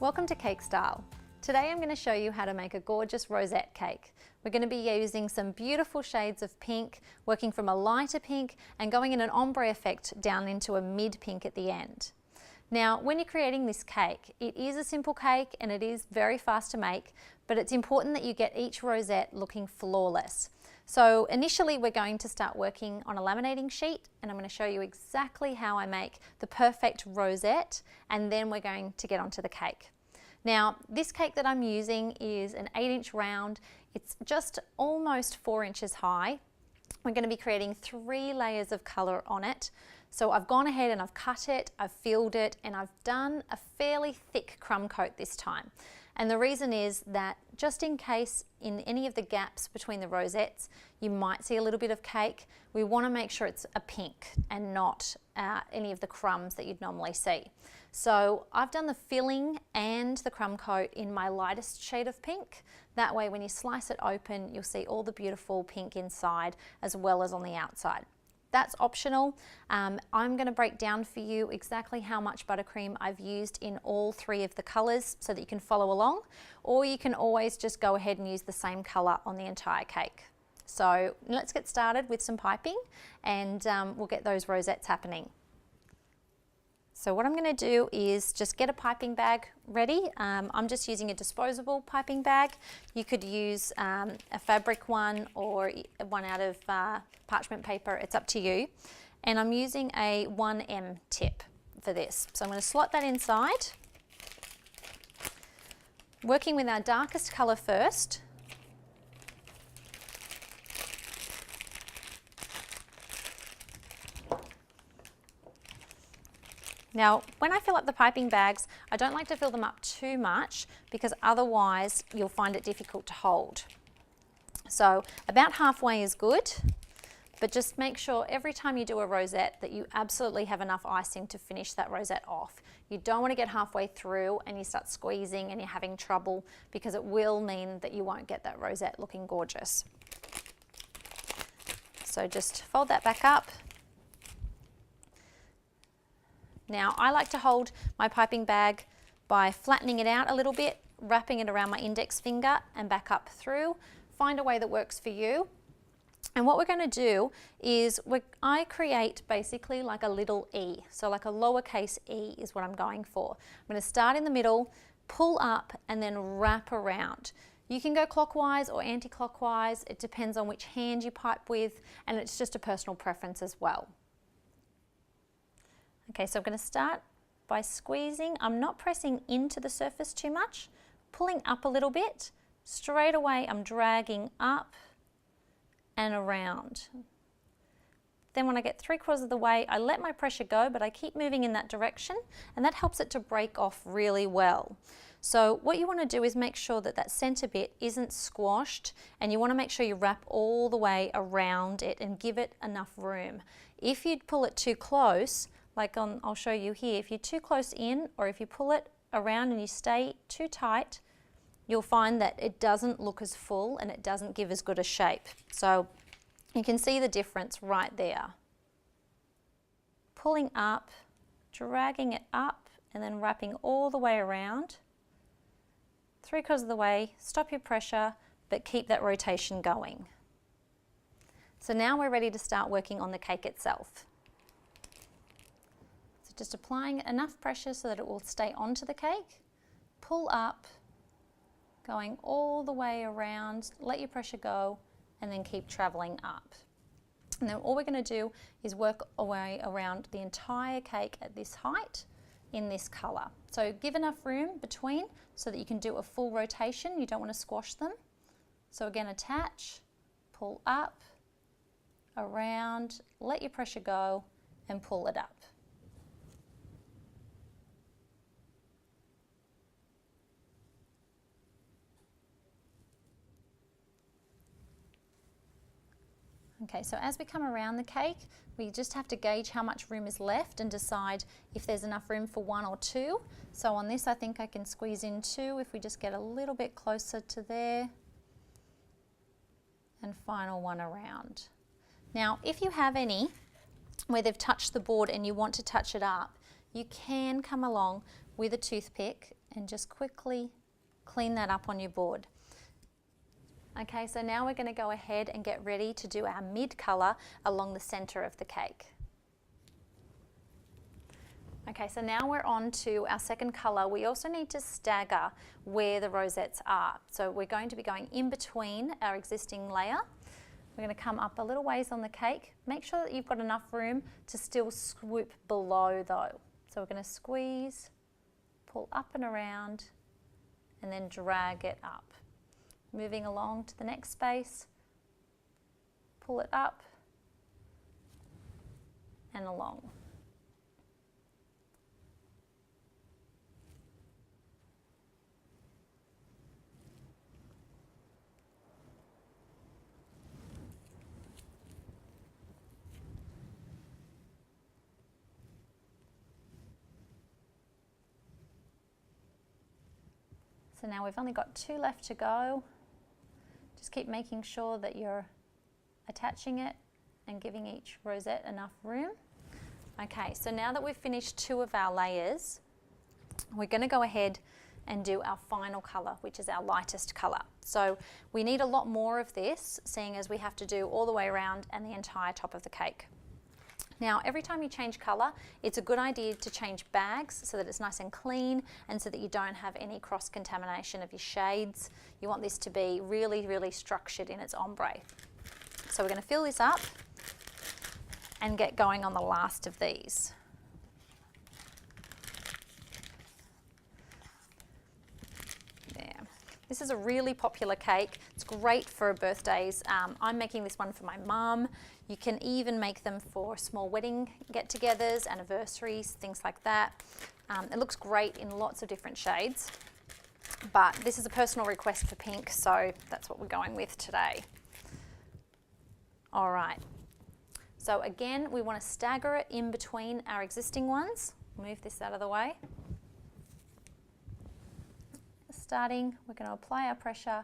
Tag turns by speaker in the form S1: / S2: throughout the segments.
S1: Welcome to Cake Style. Today I'm going to show you how to make a gorgeous rosette cake. We're going to be using some beautiful shades of pink, working from a lighter pink and going in an ombre effect down into a mid pink at the end. Now, when you're creating this cake, it is a simple cake and it is very fast to make, but it's important that you get each rosette looking flawless. So initially we're going to start working on a laminating sheet and I'm going to show you exactly how I make the perfect rosette, and then we're going to get onto the cake. Now, this cake that I'm using is an 8-inch round. It's just almost 4 inches high. We're going to be creating 3 layers of colour on it. So I've gone ahead and I've cut it, I've filled it, and I've done a fairly thick crumb coat this time. And the reason is that just in case in any of the gaps between the rosettes you might see a little bit of cake, we want to make sure it's a pink and not any of the crumbs that you'd normally see. So I've done the filling and the crumb coat in my lightest shade of pink. That way when you slice it open, you'll see all the beautiful pink inside as well as on the outside. That's optional. I'm going to break down for you exactly how much buttercream I've used in all 3 of the colours so that you can follow along, or you can always just go ahead and use the same colour on the entire cake. So let's get started with some piping and we'll get those rosettes happening. So what I'm going to do is just get a piping bag ready. I'm just using a disposable piping bag. You could use a fabric one or one out of parchment paper, it's up to you. And I'm using a 1M tip for this. So I'm going to slot that inside. Working with our darkest colour first. Now, when I fill up the piping bags, I don't like to fill them up too much because otherwise you'll find it difficult to hold. So about halfway is good, but just make sure every time you do a rosette that you absolutely have enough icing to finish that rosette off. You don't want to get halfway through and you start squeezing and you're having trouble, because it will mean that you won't get that rosette looking gorgeous. So just fold that back up. Now, I like to hold my piping bag by flattening it out a little bit, wrapping it around my index finger and back up through. Find a way that works for you. And what we're going to do is I create basically like a little E. So like a lowercase e is what I'm going for. I'm going to start in the middle, pull up and then wrap around. You can go clockwise or anti-clockwise. It depends on which hand you pipe with, and it's just a personal preference as well. Okay, so I'm going to start by squeezing. I'm not pressing into the surface too much, pulling up a little bit. Straight away I'm dragging up and around. Then when I get 3/4 of the way, I let my pressure go, but I keep moving in that direction, and that helps it to break off really well. So what you want to do is make sure that that center bit isn't squashed, and you want to make sure you wrap all the way around it and give it enough room. If you pull it too close, like I'll show you here, if you're too close in or if you pull it around and you stay too tight, you'll find that it doesn't look as full and it doesn't give as good a shape. So you can see the difference right there. Pulling up, dragging it up and then wrapping all the way around. 3/4 of the way, stop your pressure, but keep that rotation going. So now we're ready to start working on the cake itself. Just applying enough pressure so that it will stay onto the cake. Pull up, going all the way around, let your pressure go, and then keep traveling up. And then all we're going to do is work our way around the entire cake at this height in this colour. So give enough room between so that you can do a full rotation. You don't want to squash them. So again, attach, pull up, around, let your pressure go, and pull it up. Okay, so as we come around the cake, we just have to gauge how much room is left and decide if there's enough room for 1 or 2. So on this, I think I can squeeze in 2 if we just get a little bit closer to there. And final one around. Now, if you have any where they've touched the board and you want to touch it up, you can come along with a toothpick and just quickly clean that up on your board. Okay, so now we're going to go ahead and get ready to do our mid colour along the centre of the cake. Okay, so now we're on to our second colour. We also need to stagger where the rosettes are. So we're going to be going in between our existing layer. We're going to come up a little ways on the cake. Make sure that you've got enough room to still swoop below though. So we're going to squeeze, pull up and around, and then drag it up. Moving along to the next space, pull it up and along. So now we've only got 2 left to go. Just keep making sure that you're attaching it and giving each rosette enough room. Okay, so now that we've finished 2 of our layers, we're going to go ahead and do our final colour, which is our lightest colour. So we need a lot more of this, seeing as we have to do all the way around and the entire top of the cake. Now, every time you change colour, it's a good idea to change bags so that it's nice and clean and so that you don't have any cross-contamination of your shades. You want this to be really, really structured in its ombre. So we're going to fill this up and get going on the last of these. This is a really popular cake. It's great for birthdays. I'm making this one for my mum. You can even make them for small wedding get-togethers, anniversaries, things like that. It looks great in lots of different shades, but this is a personal request for pink, so that's what we're going with today. All right, so again, we want to stagger it in between our existing ones. Move this out of the way. Starting, we're going to apply our pressure,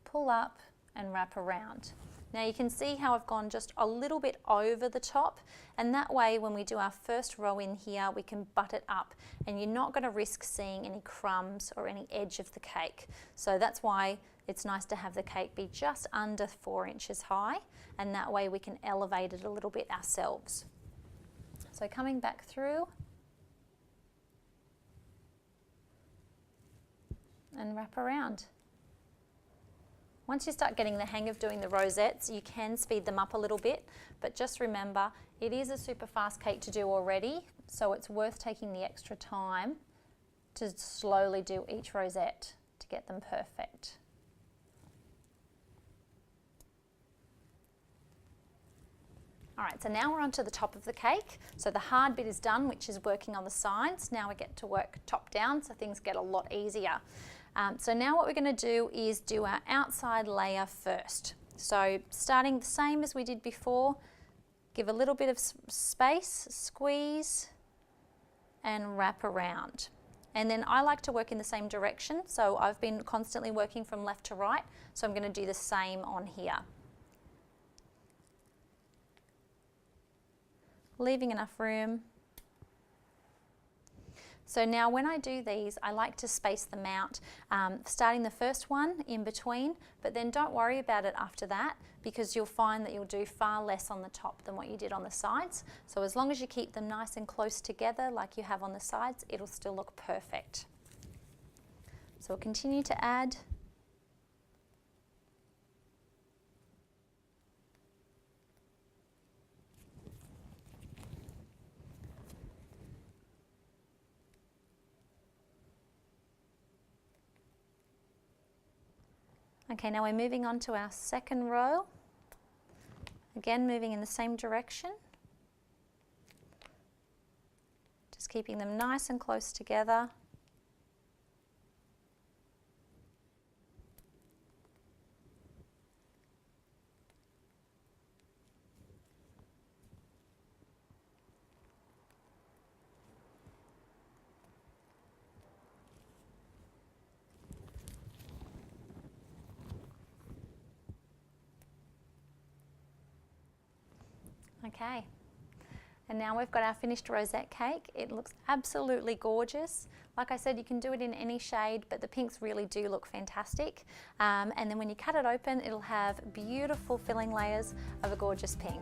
S1: pull up and wrap around. Now you can see how I've gone just a little bit over the top, and that way when we do our first row in here we can butt it up and you're not going to risk seeing any crumbs or any edge of the cake. So that's why it's nice to have the cake be just under 4 inches high, and that way we can elevate it a little bit ourselves. So coming back through and wrap around. Once you start getting the hang of doing the rosettes, you can speed them up a little bit, but just remember, it is a super fast cake to do already, so it's worth taking the extra time to slowly do each rosette to get them perfect. All right, so now we're onto the top of the cake. So the hard bit is done, which is working on the sides. Now we get to work top down, so things get a lot easier. So now what we're going to do is do our outside layer first. So starting the same as we did before, give a little bit of space, squeeze and wrap around. And then I like to work in the same direction, so I've been constantly working from left to right, so I'm going to do the same on here. Leaving enough room. So now when I do these, I like to space them out, starting the first one in between, but then don't worry about it after that, because you'll find that you'll do far less on the top than what you did on the sides. So as long as you keep them nice and close together like you have on the sides, it'll still look perfect. So we'll continue to add. Okay, now we're moving on to our second row. Again, moving in the same direction. Just keeping them nice and close together. Okay, And now we've got our finished rosette cake. It looks absolutely gorgeous. Like I said, you can do it in any shade, but the pinks really do look fantastic. And then when you cut it open, it'll have beautiful filling layers of a gorgeous pink.